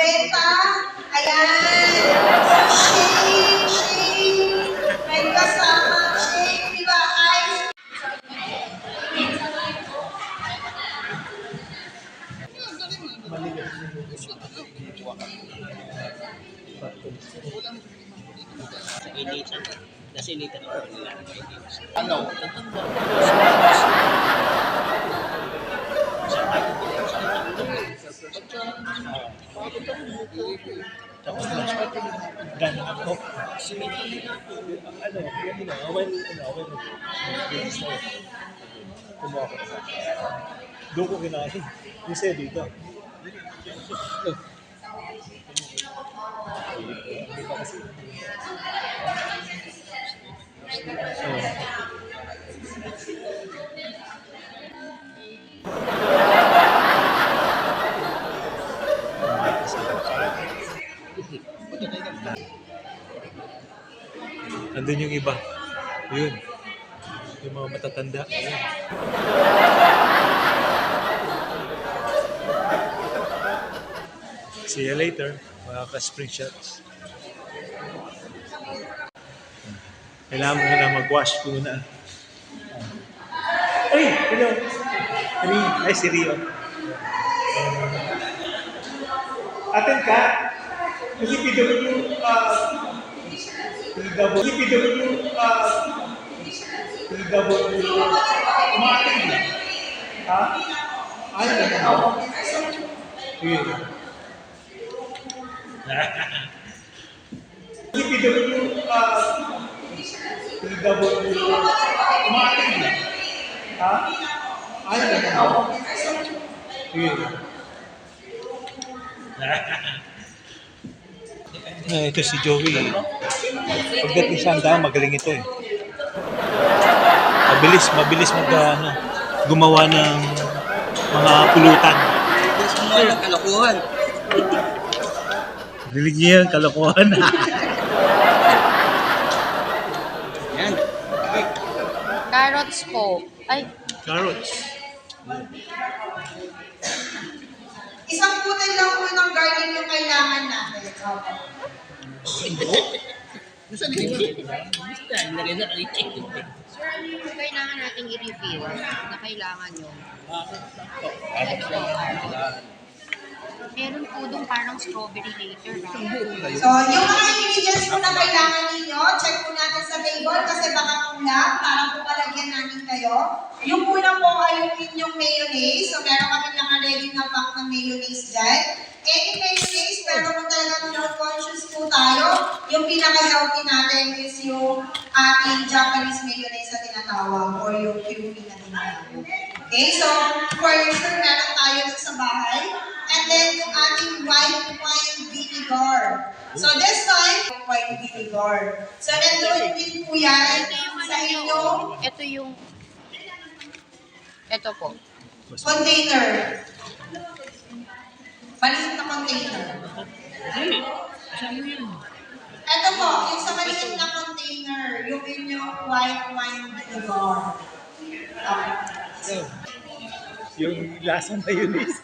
Kwenta. Ayan. Shake, shake. May kasama. Shake, di ba? Ice. Ano? Tapos na siya. Gano'n ako. Ano, yun na. When kumuha ko sa doon ko kinain. Yung sa'yo dito. Hindi pa kasi. Nandun yung iba. Yun. Yung mga matatanda. Ayun. See you later, mga ka-spring shots. Kailangan mo na mag-wash muna. Ay! Hello! Ay, si Rio. Atin ka? Kasi PW, umating na. Ha? Ay, ako. Sige. Umating na. Ha? Ay, ako. Sige. Ito si Joey. Pagdating sa handaan, magaling ito eh. Mabilis gumawa ng mga pulutan. Gumawa ng kalokohan. Dilig niya yan, kalokohan. Yan. Carrots po. Ay, Carrots. Isang putal lang po ng garlic yung kailangan natin. Gusto nito. Gusto nito. sir, ano yung kailangan nating i-reveal na kailangan yun? Meron po doon parang strawberry later. So, yung mga ingredients po na kailangan ninyo, check po natin sa table kasi baka kulang para po malagyan namin kayo. Yung una po ay yung inyong mayonnaise. So, meron kami naka-ready na pack ng mayonnaise dyan. Any mayonnaise, pero kung talagang health conscious po tayo, yung pinaka-healthy natin is yung ating Japanese mayonnaise na tinatawag or yung Kirumi na tinatawag. Okay, so for sure, meron tayo sa bahay. And then yung ating white wine vinegar. So this time, white vinegar. So nandun din po yan sa inyong Ito po. container. Maliit na container. Ito po, yung sa maliit na container, yung inyong white wine vinegar. Okay. Yung lasang mayonnaise.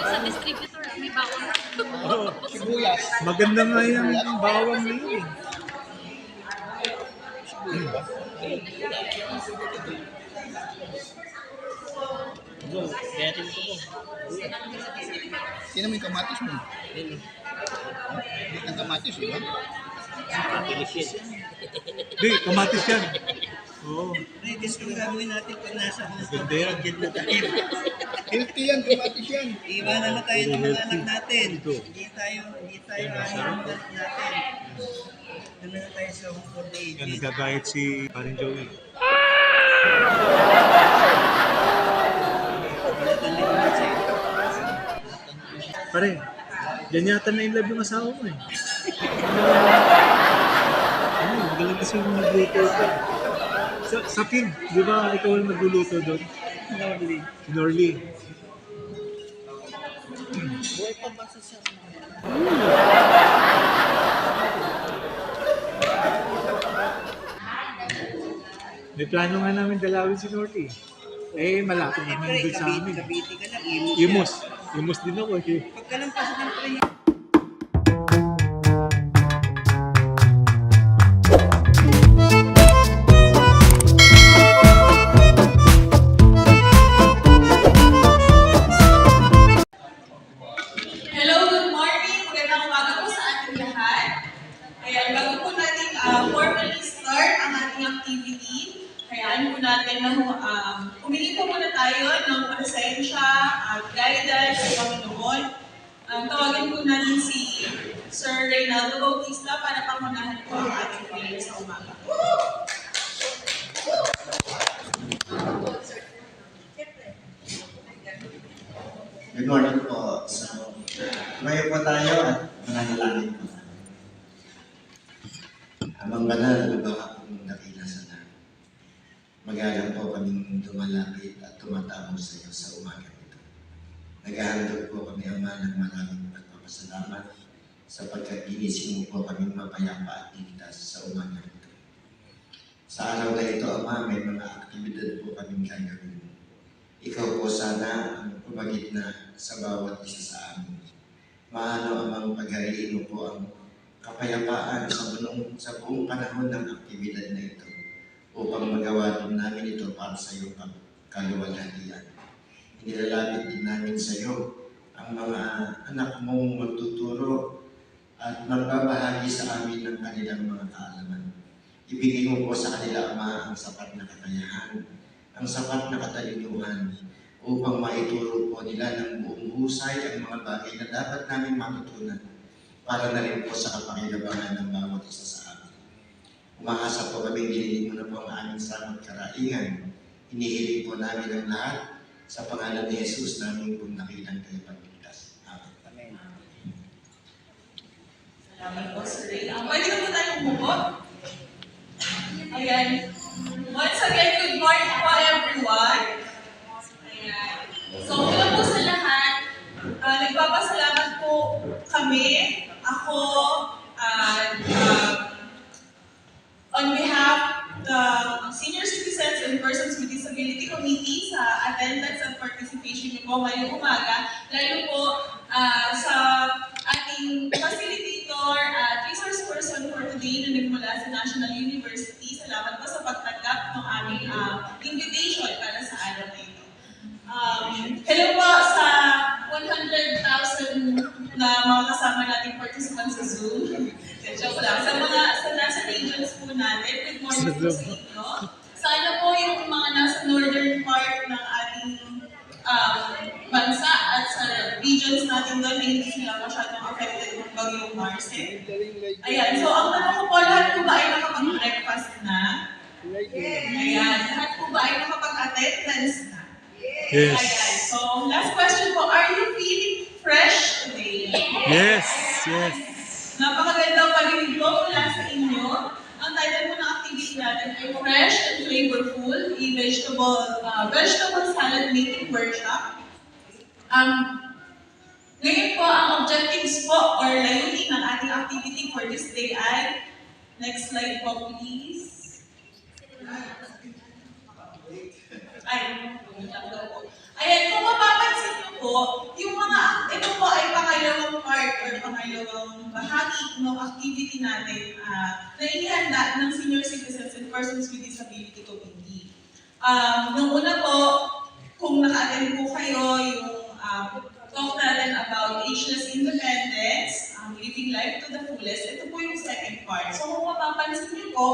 Sa distributor, may bawang. Oh, Sibuyas. maganda nga yung bawang na yun eh. Sino mo yung kamatis mo? Hindi ng kamatis, di ba? Hindi, kamatis yan. Oo. Gusto ko gagawin natin pag nasa Maganda yan. Healthy yan, kamatis yan. iwanan na tayo ng mga anak natin. Ito. Hindi tayo ayaw ng mga anak natin. Doon na tayo sa home for the Yan, ages. nagagayat si paring Joey. Pare, dyan yata na in love yung asawa mo eh. Ano, magaling kasi yung nagluto ka. Sa film, di ba ikaw ang nagluluto doon? Lovely. Si Norly. Buhay pa ba sa May plano nga namin dalawin si Norly. Eh, malapit naman Siyempre, doon sa amin. Cavite ka lang, Imus yan. Imos. Imos din ako eh. Pagkalampas ng train, Hello, good morning. Magandang umaga po sa ating lahat. Ayan, bago po natin formally start ang ating activity, hayaan po natin na humingi po muna tayo ng presensya at guidance sa Panginoon. Tawagin po natin si Sir Reynaldo Bautista para pangunahan po ang ating prayer sa umaga. Good morning po. So, tumayo po tayo at mananalangin po. Amang banal, lubak akong dakila sa langit. Magalang po kaming dumalapit at tumatawag sa iyo sa umaga ito. Naghahandog po kami, Ama, ng maraming pagpapasalamat sapagkat ginising mo po kaming mapayapa at ligtas sa umaga ito. Sa araw na ito, Ama, may mga aktibidad po kaming gagawin. Ikaw po sana ang pumagitna sa bawat isa sa amin. Maano amang paghariin mo po ang kapayapaan sa buong panahon ng aktibidad na ito upang magawa din namin ito para sa iyong kaluwalhatian. Inilalapit din namin sa iyo ang mga anak mong magtuturo at magbabahagi sa amin ng kanilang mga kaalaman. Ibigay mo po sa kanila, Ama, ang sapat na kakayahan, ang sapat na katalinuhan upang maituro po nila ng buong husay ang mga bagay na dapat namin matutunan para na rin po sa kapakinabangan ng bawat isa sa amin. Umahasa po kami, hinihiling mo na po ang aming samot karaingan. Hinihiling po namin ang lahat sa pangalan ni Jesus namin kung nakilang kayo pagligtas. Amen. Salamat po, Sir Ray. Pwede na po tayong umupo. Ayan. Once again, good morning po everyone. Ayan. So, una po sa lahat, nagpapasalamat po kami, ako, at on behalf the Senior Citizens and Persons with Disability Committee sa attendance at participation niyo po ngayong umaga, lalo po sa ating facilitator at resource person for today na nagmula sa National University. Salamat po sa pagtanggap ng aming invitation para sa araw na ito. Hello po sa 100,000 na mga kasama nating participants sa Zoom. Joke lang. Sa nasa regions po natin, good morning po sa inyo. Sana po yung mga nasa northern part ng ating bansa at sa regions natin doon na hindi sila masyadong affected ng bagyong Marcel. Ayan, so ang tanong ko po, lahat po ba ay nakapag-breakfast na? Ayan, lahat po ba ay nakapag-attendance na? Yes. Ayan, so last question po, are you feeling fresh today? Yes. Yes. Napakagandang pag-ibig po mula sa inyo. Ang title po ng activity natin ay Fresh and Flavorful, a vegetable salad making workshop. Ngayon po, ang objectives po or layunin ng ating activity for this day ay, next slide po please. Ayan, kung mapapansin niyo po, yung ito po ay pangalawang part or pangalawang bahagi ng activity natin na inihanda ng Senior Citizens and Persons with Disability Committee. Nung una po, kung naka-attend po kayo, yung talk natin about ageless independence, living life to the fullest, ito po yung second part. So kung mapapansin niyo po,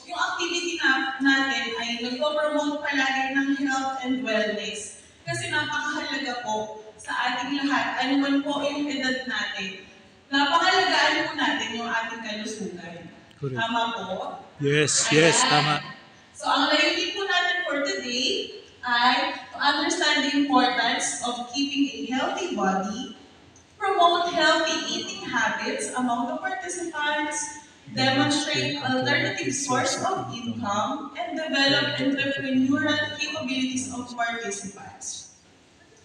yung activity natin ay nagpo-promote palagi ng health and wellness. Kasi napakahalaga po sa ating lahat, ano man po yung edad natin, napakahalagaan po natin yung ating kalusugan. Correct. Tama po? Yes. Ayan. Tama. So ang layunin po natin for today ay to understand the importance of keeping a healthy body, promote healthy eating habits among the participants, demonstrate alternative source of income, and develop entrepreneurial capabilities of participants.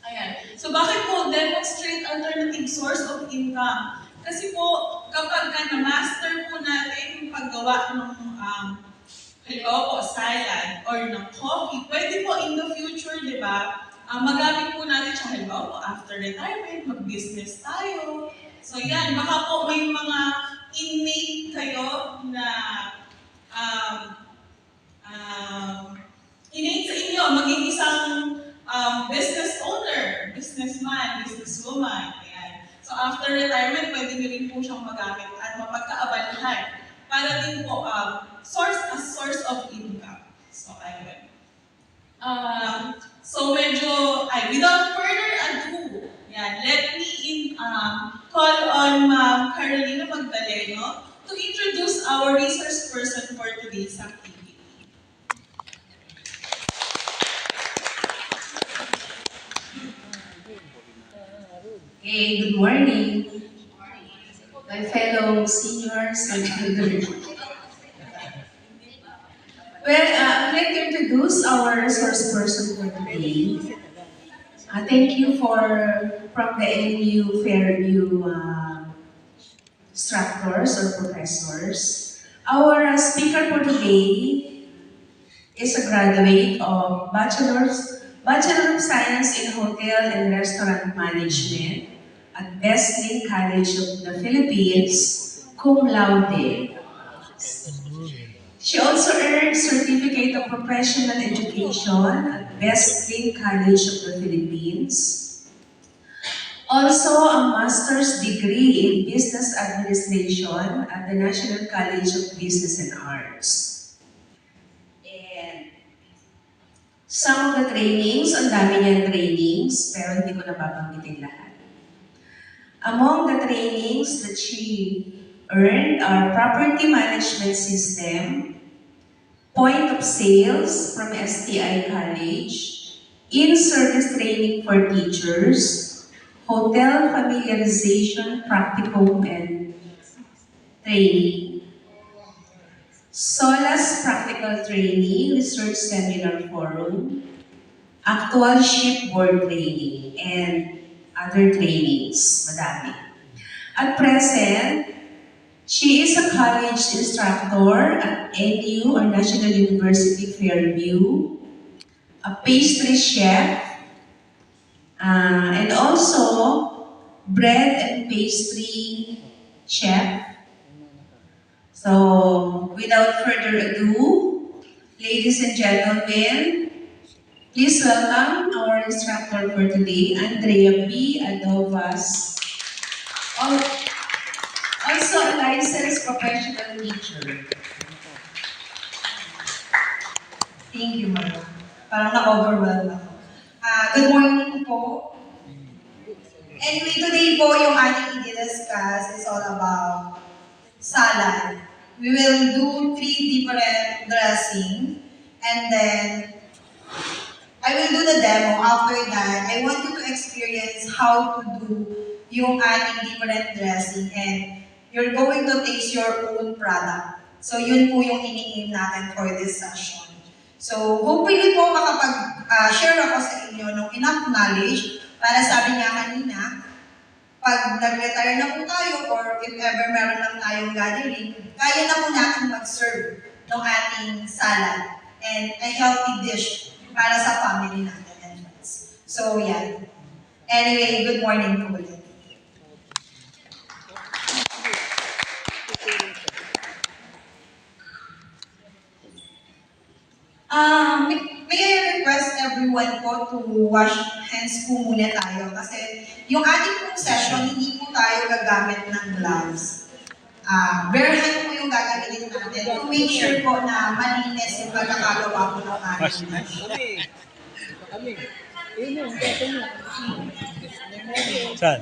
Ayan. So bakit po demonstrate alternative source of income? Kasi po, kapag na-master po natin yung paggawa ng halimbawa po, salad or ng coffee, pwede po in the future, di ba? Magamit po natin siya, halimbawa po, after retirement, mag-business tayo. So yan, baka po may mga innate kayo na um, um, innate sa inyo, maging isang business owner, businessman, businesswoman. Ayan. So after retirement, pwede nyo rin po siyang magamit at mapagkaabalahan para din po source of income. So ayun. So medyo, without further ado, yan, let me call on Ma'am Carolina Magdaleno to introduce our resource person for today's activity. Okay, good morning, my fellow seniors and elders. Well, I'd like to introduce our resource person for today. Thank you from the NU Fairview instructors or professors. Our speaker for today is a graduate of Bachelor of Science in Hotel and Restaurant Management at Wesleyan College of the Philippines, cum laude. She also earned Certificate of Professional Education at Wesleyan College of the Philippines. Also, a master's degree in Business Administration at the National College of Business and Arts. And some of the trainings, ang dami niyang trainings, pero hindi ko nababanggitin lahat. Among the trainings that she earned are Property Management System, Point of Sales from STI College, In-Service Training for Teachers, Hotel Familiarization Practicum and Training, SOLAS Practical Training, Research Seminar Forum, Actual Shipboard Training, and other trainings, madami. At present, she is a college instructor at NU or National University Fairview, a pastry chef, and also bread and pastry chef. So, without further ado, ladies and gentlemen, please welcome our instructor for today, Andrea B. Adovas, also a licensed professional teacher. Thank you, ma'am. Parang na-overwhelm ako. Good morning po. Anyway, today po yung ating i-discuss is all about salad. We will do 3 different dressing and then I will do the demo. After that, I want you to experience how to do yung ating different dressing and you're going to taste your own product. So yun po yung ini-aim natin for this session. So hopefully po makapag-share ako sa inyo ng enough knowledge para sabi nga kanina, pag nag-retire na po tayo or if ever meron lang tayong gathering, kaya na po natin mag-serve ng ating salad and a healthy dish para sa family natin and friends. So, yan. Anyway, good morning po ulit. May I request everyone po to wash hands po muna tayo kasi yung ating pong session, hindi po tayo gagamit ng gloves. Bare hand po yung gagamitin natin to make sure po na malinis yung pagkakagawa po ng ating Saan?